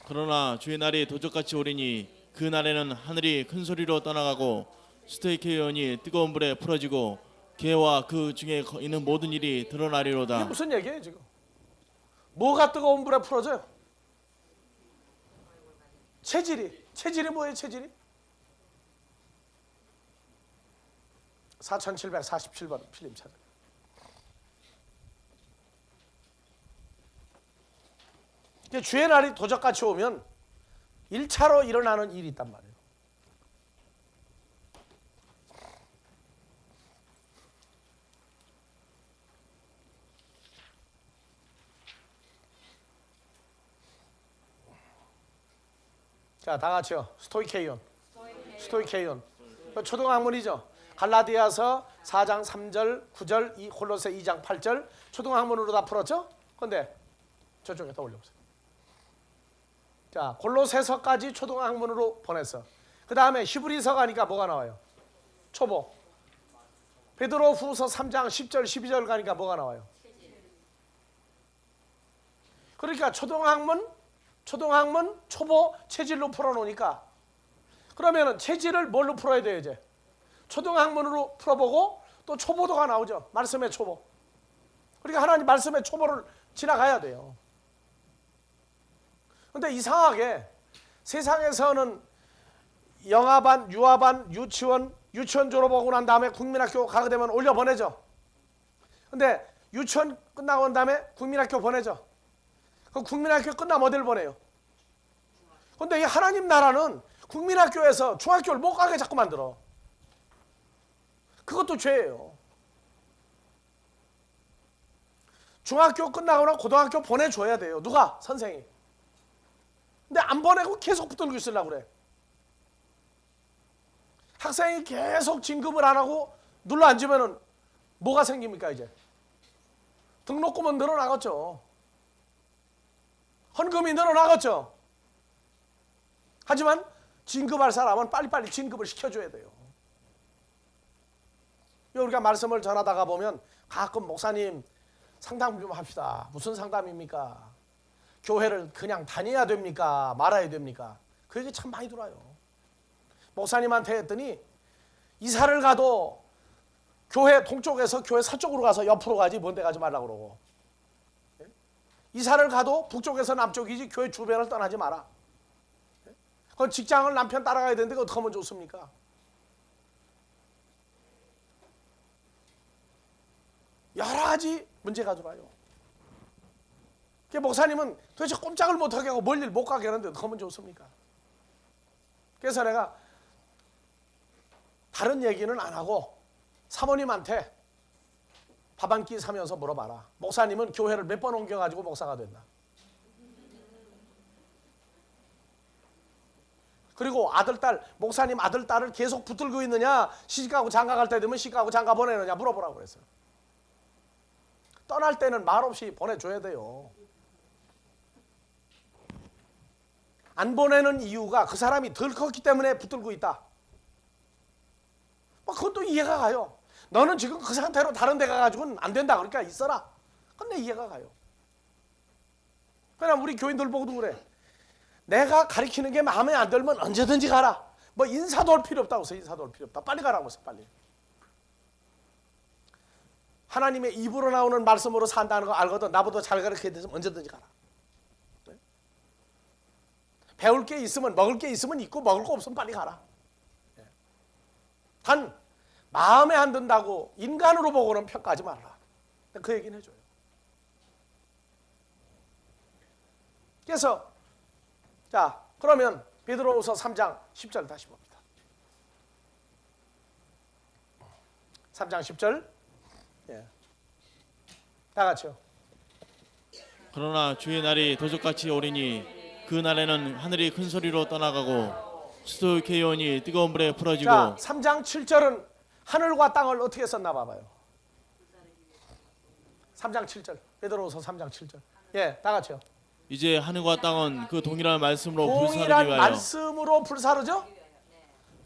그러나 주의 날이 도적같이 오리니 그 날에는 하늘이 큰 소리로 떠나가고 스테이케온이 뜨거운 불에 풀어지고 개와 그 중에 있는 모든 일이 드러나리로다. 이게 무슨 얘기예요 지금? 뭐가 뜨거운 불에 풀어져요? 체질이 뭐예요? 체질이 4747번 필름 찾아. 주의 날이 도적같이 오면 1차로 일어나는 일이 있단 말이에요. 자, 다 같이요. 스토이케이온. 초등학문이죠. 갈라디아서 4장 3절 9절 콜로새 2장 8절 초등학문으로 다 풀었죠? 근데 저쪽에 더 올려보세요. 자, 골로새서까지 초등학문으로 보냈어. 그 다음에 히브리서 가니까 뭐가 나와요? 초보. 베드로후서 3장 10절 12절 가니까 뭐가 나와요? 그러니까 초등학문, 초보, 체질로 풀어놓으니까 그러면은 체질을 뭘로 풀어야 돼요 이제? 초등학문으로 풀어보고 또 초보도가 나오죠. 말씀의 초보. 그러니까 하나님 말씀의 초보를 지나가야 돼요. 근데 이상하게 세상에서는 영아반, 유아반, 유치원 졸업하고 난 다음에 국민학교 가게 되면 올려보내죠. 근데 유치원 끝나고 난 다음에 국민학교 보내죠. 그 국민학교 끝나면 어딜 보내요? 근데 이 하나님 나라는 국민학교에서 중학교를 못 가게 자꾸 만들어. 그것도 죄예요. 중학교 끝나거나 고등학교 보내줘야 돼요. 누가? 선생이. 근데 안 보내고 계속 붙들고 있으려고 그래. 학생이 계속 진급을 안 하고 눌러 앉으면은 뭐가 생깁니까 이제? 등록금은 늘어나겠죠. 헌금이 늘어나겠죠. 하지만 진급할 사람은 빨리빨리 진급을 시켜줘야 돼요. 우리가 말씀을 전하다가 보면 가끔 목사님 상담 좀 합시다. 무슨 상담입니까? 교회를 그냥 다녀야 됩니까? 말아야 됩니까? 그 얘기 참 많이 들어요. 목사님한테 했더니 이사를 가도 교회 동쪽에서 교회 서쪽으로 가서 옆으로 가지 먼 데 가지 말라고 그러고, 이사를 가도 북쪽에서 남쪽이지 교회 주변을 떠나지 마라. 그건 직장을 남편 따라가야 되는데 어떻게 하면 좋습니까? 여러 가지 문제가 들어요. 목사님은 도대체 꼼짝을 못하게 하고 멀리를 못 가게 하는데 어떻게 하면 좋습니까? 그래서 내가 다른 얘기는 안 하고 사모님한테 밥 한 끼 사면서 물어봐라. 목사님은 교회를 몇 번 옮겨가지고 목사가 됐나? 그리고 아들, 딸, 목사님 아들, 딸을 계속 붙들고 있느냐, 시집가고 장가갈 때 되면 시집가고 장가 보내느냐 물어보라고 그랬어요. 떠날 때는 말없이 보내줘야 돼요. 안 보내는 이유가 그 사람이 덜 컸기 때문에 붙들고 있다. 그것도 이해가 가요. 너는 지금 그 상태로 다른 데 가가지고는 안 된다. 그러니까 있어라. 근데 이해가 가요. 그냥 우리 교인들 보고도 그래. 내가 가르치는 게 마음에 안 들면 언제든지 가라. 인사도 할 필요 없다고 해서 인사도 할 필요 없다. 빨리 가라고 해서 빨리. 하나님의 입으로 나오는 말씀으로 산다는 거 알거든. 나보다 잘 가르쳐야 돼서 언제든지 가라. 네? 배울 게 있으면, 먹을 게 있으면 있고 먹을 거 없으면 빨리 가라. 네. 단 마음에 안 든다고 인간으로 보고는 평가하지 말라. 그 얘기는 해줘요. 그래서 자, 그러면 베드로후서 3장 10절 다시 봅니다. 3장 10절. 예. 다 같이요. 그러나 주의 날이 도적같이 오리니 그 날에는 하늘이 큰 소리로 떠나가고 스토이케온이 뜨거운 불에 풀어지고. 자, 3장 7절은 하늘과 땅을 어떻게 썼나 봐봐요. 3장 7절. 베드로후서 3장 7절. 예, 다 같이요. 이제 하늘과 땅은 그 동일한 말씀으로 불사르기 동일한 위하여. 말씀으로 불사르죠?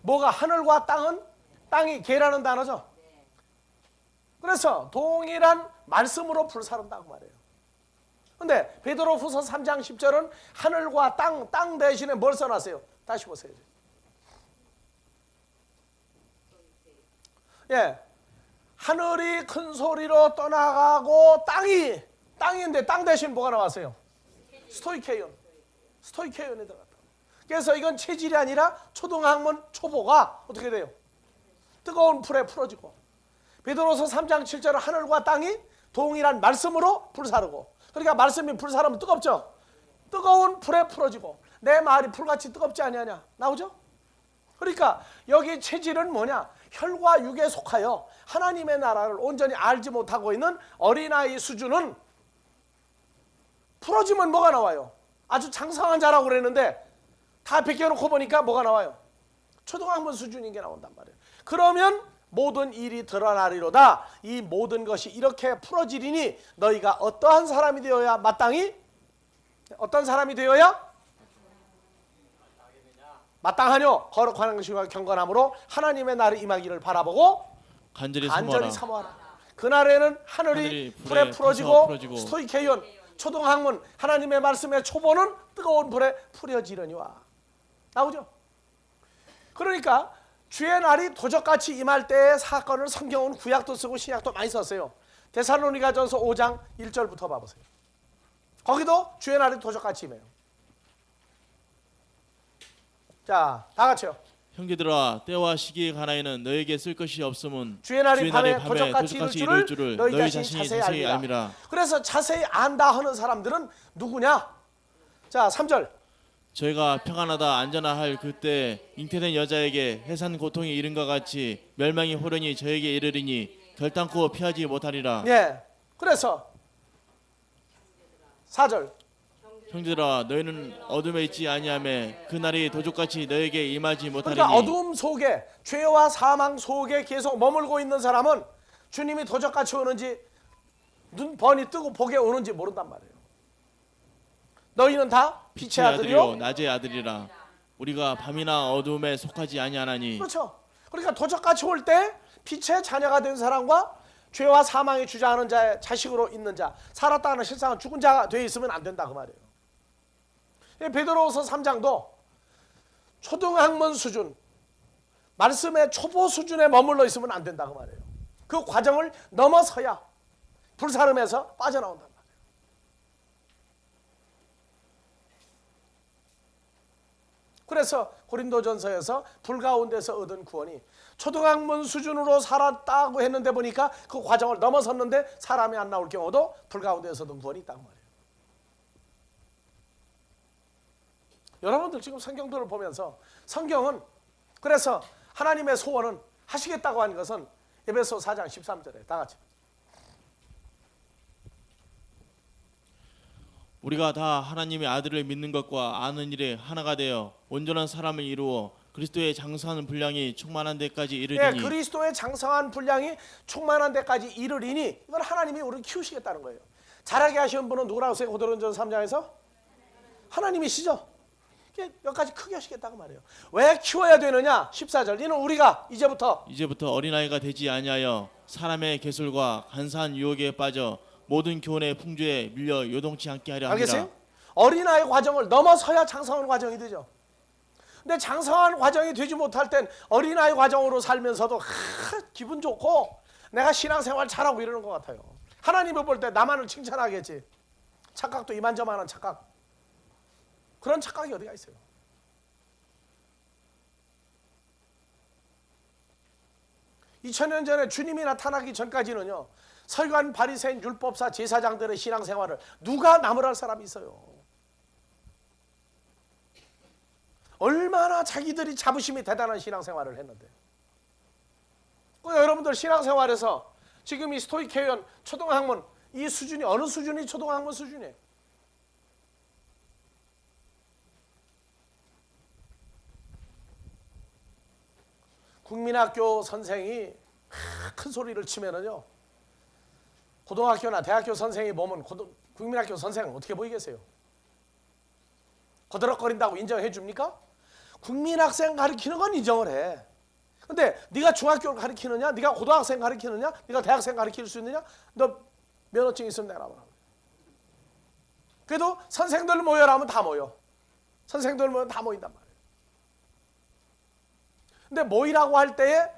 뭐가 하늘과 땅은, 땅이 개라는 단어죠. 그래서 동일한 말씀으로 불사른다고 말해요. 근데 베드로후서 3장 10절은 하늘과 땅 대신에 뭘 써놨어요? 다시 보세요. 예, 하늘이 큰 소리로 떠나가고 땅인데 땅 대신 뭐가 나왔어요? 스토이케온이 들어갔다. 그래서 이건 체질이 아니라 초등학문 초보가 어떻게 돼요? 뜨거운 불에 풀어지고. 베드로서 3장 7절은 하늘과 땅이 동일한 말씀으로 불사르고. 그러니까 말씀이 불사르면 뜨겁죠? 뜨거운 불에 풀어지고. 내 말이 불같이 뜨겁지 아니하냐? 나오죠? 그러니까 여기 체질은 뭐냐? 혈과 육에 속하여 하나님의 나라를 온전히 알지 못하고 있는 어린아이 수준은 풀어지면 뭐가 나와요? 아주 장성한 자라고 그랬는데 다 벗겨놓고 보니까 뭐가 나와요? 초등학문 수준인 게 나온단 말이에요. 그러면 모든 일이 드러나리로다. 이 모든 것이 이렇게 풀어지리니 너희가 어떠한 사람이 되어야 마땅히, 어떤 사람이 되어야 마땅하뇨? 거룩한 것과 경건함으로 하나님의 날이 임하기를 바라보고 간절히 사모하라. 그날에는 하늘이 불에 풀어지고 스토이케온, 초등학문, 하나님의 말씀의 초보는 뜨거운 불에 풀어지려니와. 나오죠? 그러니까 주의 날이 도적같이 임할 때의 사건을 성경은 구약도 쓰고 신약도 많이 썼어요. 데살로니가전서 5장 1절부터 봐보세요. 거기도 주의 날이 도적같이 임해요. 자, 다 같이요. 형제들아, 때와 시기에 관하여는 너에게 쓸 것이 없음은 주의 날이 밤에 도적같이 이룰 줄을 너희 자신이 자세히 알미라. 그래서 자세히 안다 하는 사람들은 누구냐? 자, 3절. 저희가 평안하다 안전하 할 그때 잉태된 여자에게 해산 고통이 이른 것 같이 멸망이 호련히 저에게 이르리니 결단코 피하지 못하리라. 예. 그래서 4절. 형제들아 너희는 어둠에 있지 아니하매 그날이 도적같이 너에게 임하지 못하리니. 그러니까 어둠 속에, 죄와 사망 속에 계속 머물고 있는 사람은 주님이 도적같이 오는지 눈 번이 뜨고 복에 오는지 모른단 말이에요. 너희는 다 빛의 아들이요 낮의 아들이라. 우리가 밤이나 어둠에 속하지 아니하나니. 그렇죠. 그러니까 도적같이 올 때 빛의 자녀가 된 사람과 죄와 사망에 주장하는 자의 자식으로 있는 자, 살았다 하는 실상은 죽은 자가 되어 있으면 안 된다 그 말이에요. 베드로후서 3장도 초등학문 수준, 말씀의 초보 수준에 머물러 있으면 안 된다 그 말이에요. 그 과정을 넘어서야 불사름에서 빠져나온단 말이에요. 그래서 고린도전서에서 불 가운데서 얻은 구원이 초등학문 수준으로 살았다고 했는데 보니까 그 과정을 넘어섰는데 사람이 안 나올 경우도 불 가운데서 얻은 구원이 있다고 말이에요. 여러분들 지금 성경들을 보면서 성경은 그래서 하나님의 소원은 하시겠다고 한 것은 에베소 4장 13절에 다 같이 우리가 다 하나님의 아들을 믿는 것과 아는 일에 하나가 되어 온전한 사람을 이루어 그리스도의 장성한 분량이 충만한 데까지 이르리니. 그리스도의 장성한 분량이 충만한 데까지 이르리니 이건 하나님이 우리를 키우시겠다는 거예요. 잘하게 하시는 분은 누구라고 했어요? 고린도전서 3장에서 하나님이시죠. 몇 가지 크게 하시겠다고 말해요. 왜 키워야 되느냐? 14절 이는 우리가 이제부터 어린아이가 되지 아니하여 사람의 계술과 간사한 유혹에 빠져 모든 교훈의 풍조에 밀려 요동치 않게 하려 함이라. 알겠어요? 어린아이 과정을 넘어서야 장성한 과정이 되죠. 근데 장성한 과정이 되지 못할 땐 어린아이 과정으로 살면서도 기분 좋고 내가 신앙생활 잘하고 이러는 것 같아요. 하나님을 볼 때 나만을 칭찬하겠지. 착각도 이만저만한 착각. 그런 착각이 어디가 있어요? (2000년) 전에 주님이 나타나기 전까지는요, 서기관, 바리새인, 율법사, 제사장들의 신앙생활을 누가 나무랄 사람이 있어요? 얼마나 자기들이 자부심이 대단한 신앙생활을 했는데. 여러분들 신앙생활에서 지금 이 스토이케이언 초등학문 이 수준이 어느 수준이 초등학문 수준이에요? 국민학교 선생이 큰 소리를 치면은요, 고등학교나 대학교 선생이 보면 국민학교 선생은 어떻게 보이겠어요? 거드럭거린다고 인정해 줍니까? 국민학생 가르치는 건 인정을 해. 근데 네가 중학교를 가르치느냐, 네가 고등학생 가르치느냐, 네가 대학생 가르칠 수 있느냐, 너 면허증 있으면 내놔봐. 그래도 선생들 모여라 하면 다 모여. 선생들 모여면 다 모인단 말이에요. 근데 모이라고 할 때에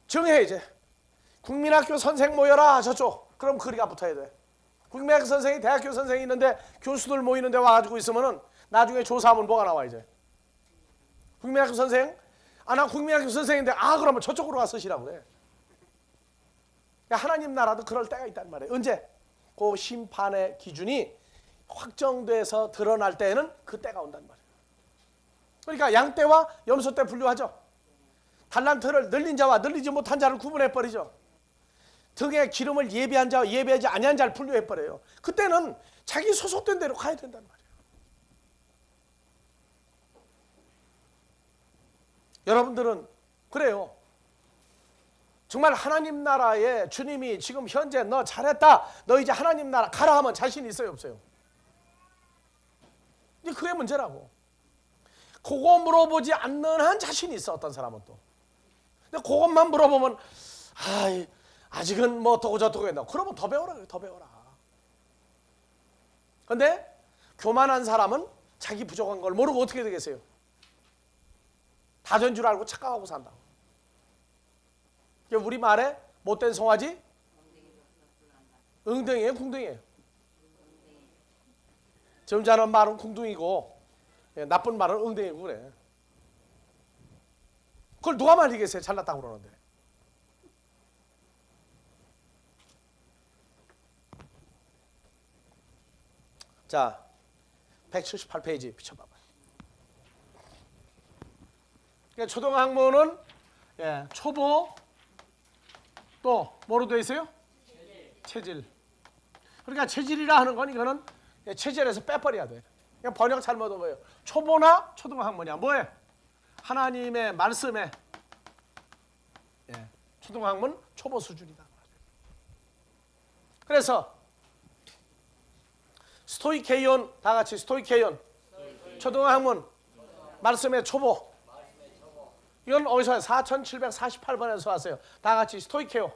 정해. 이제 국민학교 선생 모여라 저쪽. 그럼 거리가 붙어야 돼. 국민학교 선생이 대학교 선생이 있는데 교수들 모이는데 와가지고 있으면은 나중에 조사하면 뭐가 나와 이제. 국민학교 선생? 나 국민학교 선생인데 그러면 저쪽으로 가서 쓰시라고 그래. 하나님 나라도 그럴 때가 있단 말이에요. 언제? 그 심판의 기준이 확정돼서 드러날 때에는 그 때가 온단 말이에요. 그러니까 양떼와 염소떼 분류하죠. 달란트를 늘린 자와 늘리지 못한 자를 구분해버리죠. 등에 기름을 예비한 자와 예비하지 아니한 자를 분류해버려요. 그때는 자기 소속된 대로 가야 된단 말이에요. 여러분들은 그래요. 정말 하나님 나라에 주님이 지금 현재 너 잘했다, 너 이제 하나님 나라 가라 하면 자신 있어요 없어요? 그게 문제라고. 그거 물어보지 않는 한 자신이 있어 어떤 사람은 또. 근데 그것만 물어보면 아직은 뭐 어떻고 저떻고 했나. 그러면 더 배워라. 더 배워라. 근데 교만한 사람은 자기 부족한 걸 모르고 어떻게 되겠어요? 다 된 줄 알고 착각하고 산다. 우리 말에 못된 송아지 응덩이에요 궁둥이에요? 점잖은 말은 궁둥이고 나쁜 말은 응덩이고 그래. 그걸 누가 말리겠어요? 잘났다고 그러는데. 자, 178페이지 비춰봐봐. 그러니까 초등학문은 초보 또 뭐로 되어 있어요? 체질. 그러니까 체질이라 하는 건 이거는 체질에서 빼버려야 돼. 그냥 번역 잘못한 거예요. 초보나 초등학문이야. 뭐해? 하나님의 말씀에 초등학문 초보 수준이다. 그래서 스토이케이온 다 같이 스토이케이온 초등학문 말씀의 초보. 이건 어디서 와요? 4748번에서 왔어요. 다 같이 스토이케오.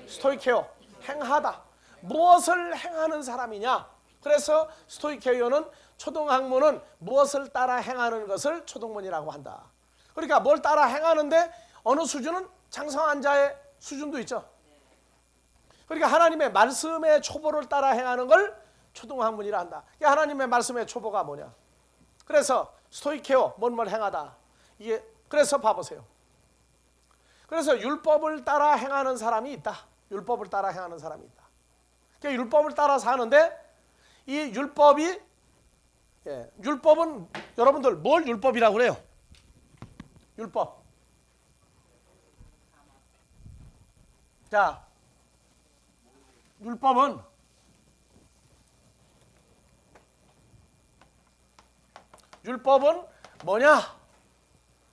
스토이케오 행하다. 무엇을 행하는 사람이냐? 그래서 스토이케이오는 초등학문은 무엇을 따라 행하는 것을 초등문이라고 한다. 그러니까 뭘 따라 행하는데 어느 수준은 장성한 자의 수준도 있죠. 그러니까 하나님의 말씀의 초보를 따라 행하는 걸 초등학문이라 한다. 그러니까 하나님의 말씀의 초보가 뭐냐? 그래서 스토이케오 뭔 행하다. 이게 그래서 봐보세요. 그래서 율법을 따라 행하는 사람이 있다. 율법을 따라 행하는 사람이 있다. 그러니까 율법을 따라 사는데 이 율법이 율법은 여러분들 뭘 율법이라고 그래요? 율법. 자, 율법은 뭐냐?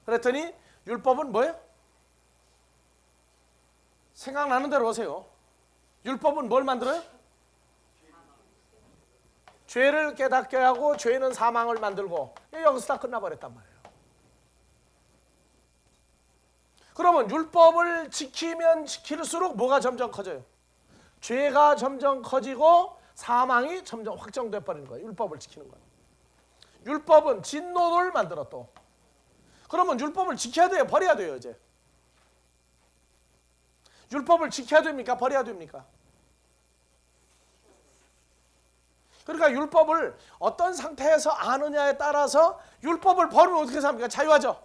그랬더니 율법은 뭐예요? 생각나는 대로 하세요. 율법은 뭘 만들어요? 죄를 깨닫게 하고 죄는 사망을 만들고 여기서 다 끝나버렸단 말이에요. 그러면 율법을 지키면 지킬수록 뭐가 점점 커져요? 죄가 점점 커지고 사망이 점점 확정돼 버리는 거예요. 율법을 지키는 거예요. 율법은 진노를 만들어 또. 그러면 율법을 지켜야 돼요? 버려야 돼요? 이제 율법을 지켜야 됩니까? 버려야 됩니까? 그러니까 율법을 어떤 상태에서 아느냐에 따라서 율법을 버리면 어떻게 삽니까? 자유하죠.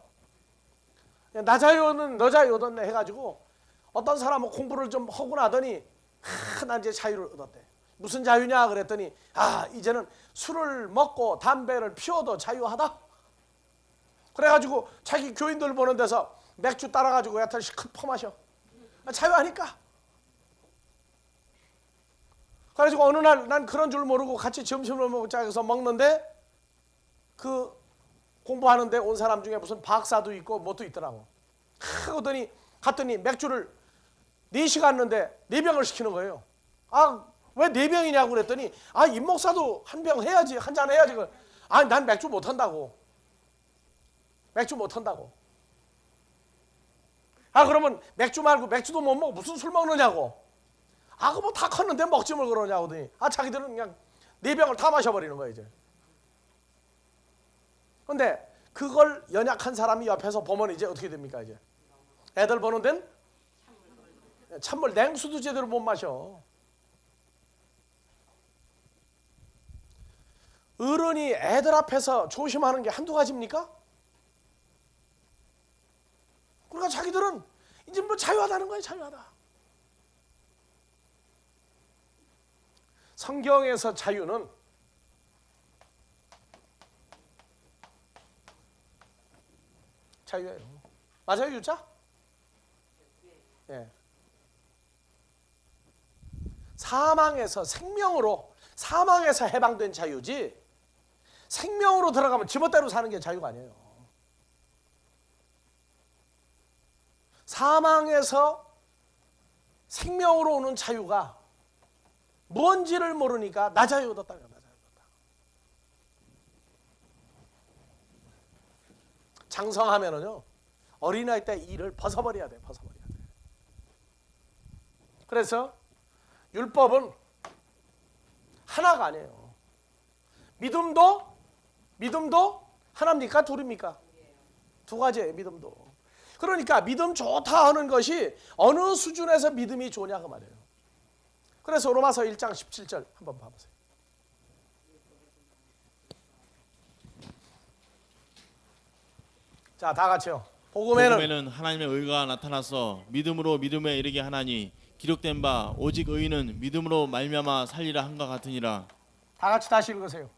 나 자유는 너 자유 얻었네 해가지고 어떤 사람은 공부를 좀 하고 나더니 난 이제 자유를 얻었대. 무슨 자유냐 그랬더니 이제는 술을 먹고 담배를 피워도 자유하다. 그래가지고 자기 교인들 보는 데서 맥주 따라가지고 여튼 시컷 퍼마셔. 자유하니까. 그래가지고 어느 날 난 그런 줄 모르고 같이 점심을 먹자해서 먹는데 그 공부하는데 온 사람 중에 무슨 박사도 있고 뭣도 있더라고. 그러더니 갔더니 맥주를 4시간 갔는데 4병을 시키는 거예요. 왜 4병이냐고 그랬더니 임 목사도 한 병 해야지, 한 잔 해야지. 난 맥주 못 한다고. 맥주 못 한다고. 그러면 맥주 말고 맥주도 못 먹고 무슨 술 먹느냐고. 그거 뭐 다 컸는데 먹지 뭘 그러냐고 하더니 자기들은 그냥 4병을 다 마셔버리는 거예요 이제. 근데 그걸 연약한 사람이 옆에서 보면 이제 어떻게 됩니까 이제? 애들 보는 데는 찬물 냉수도 제대로 못 마셔. 어른이 애들 앞에서 조심하는 게 한두 가지입니까? 그러니까 자기들은 이제 뭐 자유하다는 거예요. 자유하다. 성경에서 자유는 자유예요. 맞아요, 유자? 예. 사망에서 생명으로, 사망에서 해방된 자유지 생명으로 들어가면 지멋대로 사는 게 자유가 아니에요. 사망에서 생명으로 오는 자유가 뭔지를 모르니까 나 자유 얻었다. 나 자유 얻었다. 장성하면은요 어린아이 때 일을 벗어버려야 돼. 벗어버려야 돼. 그래서 율법은 하나가 아니에요. 믿음도 하나입니까? 둘입니까? 두 가지예요. 믿음도. 그러니까 믿음 좋다 하는 것이 어느 수준에서 믿음이 좋냐 그 말이에요. 그래서 로마서 1장 17절 한번 봐보세요. 자, 다 같이요. 복음에는 하나님의 의가 나타나서 믿음으로 믿음에 이르게 하나니 기록된 바 오직 의인은 믿음으로 말미암아 살리라 한과 같으니라. 다 같이 다시 읽으세요.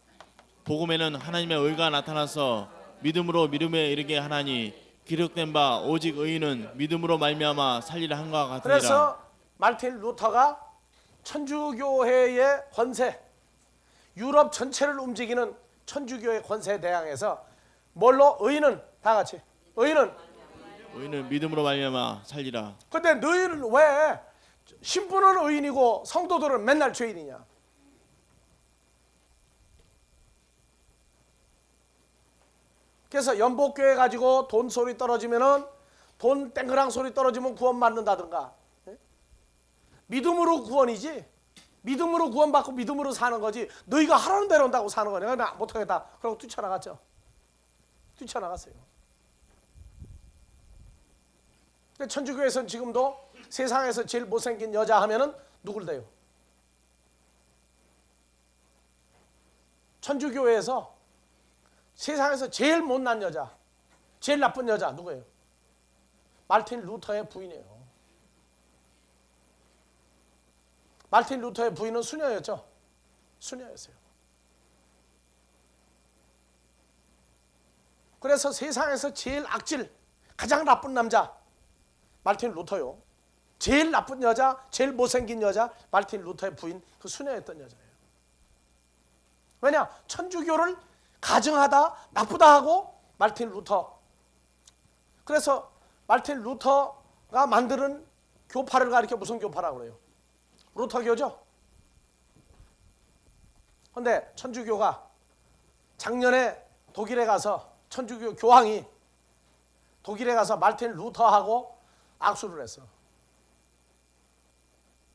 복음에는 하나님의 의가 나타나서 믿음으로 믿음에 이르게 하나니 기록된 바 오직 의인은 믿음으로 말미암아 살리라 한과 같으니라. 그래서 말틴 루터가 천주교회의 권세, 유럽 전체를 움직이는 천주교의 권세에 대항해서 뭘로? 의인은 다 같이 의인은 믿음으로 말미암아 살리라. 근데 너희는 왜 신부는 의인이고 성도들은 맨날 죄인이냐? 그래서 연복교회 가지고 돈 소리 떨어지면은 돈 땡그랑 소리 떨어지면 구원 받는다든가. 믿음으로 구원이지. 믿음으로 구원받고 믿음으로 사는 거지. 너희가 하라는 대로 한다고 사는 거냐? 나 못하겠다. 그러고 뛰쳐나갔죠. 뛰쳐나갔어요. 천주교에서는 지금도 세상에서 제일 못생긴 여자 하면은 누굴 대요? 천주교회에서 세상에서 제일 못난 여자, 제일 나쁜 여자 누구예요? 말틴 루터의 부인이에요. 말틴 루터의 부인은 수녀였죠. 수녀였어요. 그래서 세상에서 제일 악질, 가장 나쁜 남자 말틴 루터요. 제일 나쁜 여자, 제일 못생긴 여자 말틴 루터의 부인, 그 수녀였던 여자예요. 왜냐? 천주교를 가증하다, 나쁘다 하고 말틴 루터. 그래서 말틴 루터가 만드는 교파를 가리켜 무슨 교파라고 그래요? 루터교죠. 그런데 천주교가 작년에 독일에 가서 천주교 교황이 독일에 가서 말틴 루터하고 악수를 했어.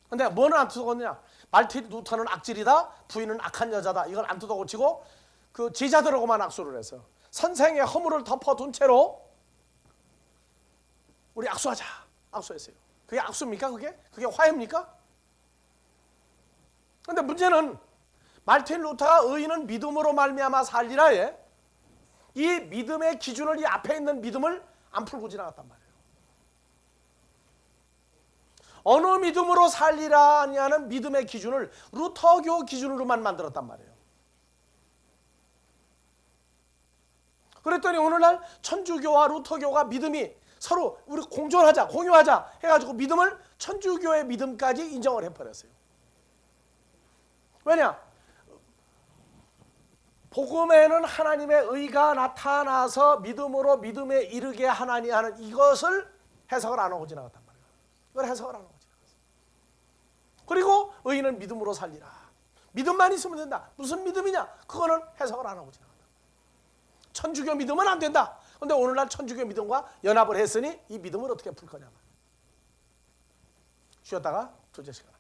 근데 뭐는 안 두고냐? 말틴 루터는 악질이다, 부인은 악한 여자다. 이걸 안 두고 치고 그 제자들하고만 악수를 했어. 선생의 허물을 덮어둔 채로 우리 악수하자. 악수했어요. 그게 악수입니까? 그게 화해입니까? 근데 문제는 말틴 루터가 의인은 믿음으로 말미암아 살리라에 이 믿음의 기준을, 이 앞에 있는 믿음을 안 풀고 지나갔단 말이에요. 어느 믿음으로 살리라냐는 믿음의 기준을 루터교 기준으로만 만들었단 말이에요. 그랬더니 오늘날 천주교와 루터교가 믿음이 서로 우리 공존하자, 공유하자 해가지고 믿음을 천주교의 믿음까지 인정을 해버렸어요. 왜냐? 복음에는 하나님의 의가 나타나서 믿음으로 믿음에 이르게 하나니 하는 이것을 해석을 안 하고 지나갔단 말이에요. 이걸 해석을 안 하고 지나갔어요. 그리고 의인은 믿음으로 살리라. 믿음만 있으면 된다. 무슨 믿음이냐? 그거는 해석을 안 하고 지나갔다. 천주교 믿음은 안 된다. 그런데 오늘날 천주교 믿음과 연합을 했으니 이 믿음을 어떻게 풀 거냐. 쉬었다가 둘째 시간.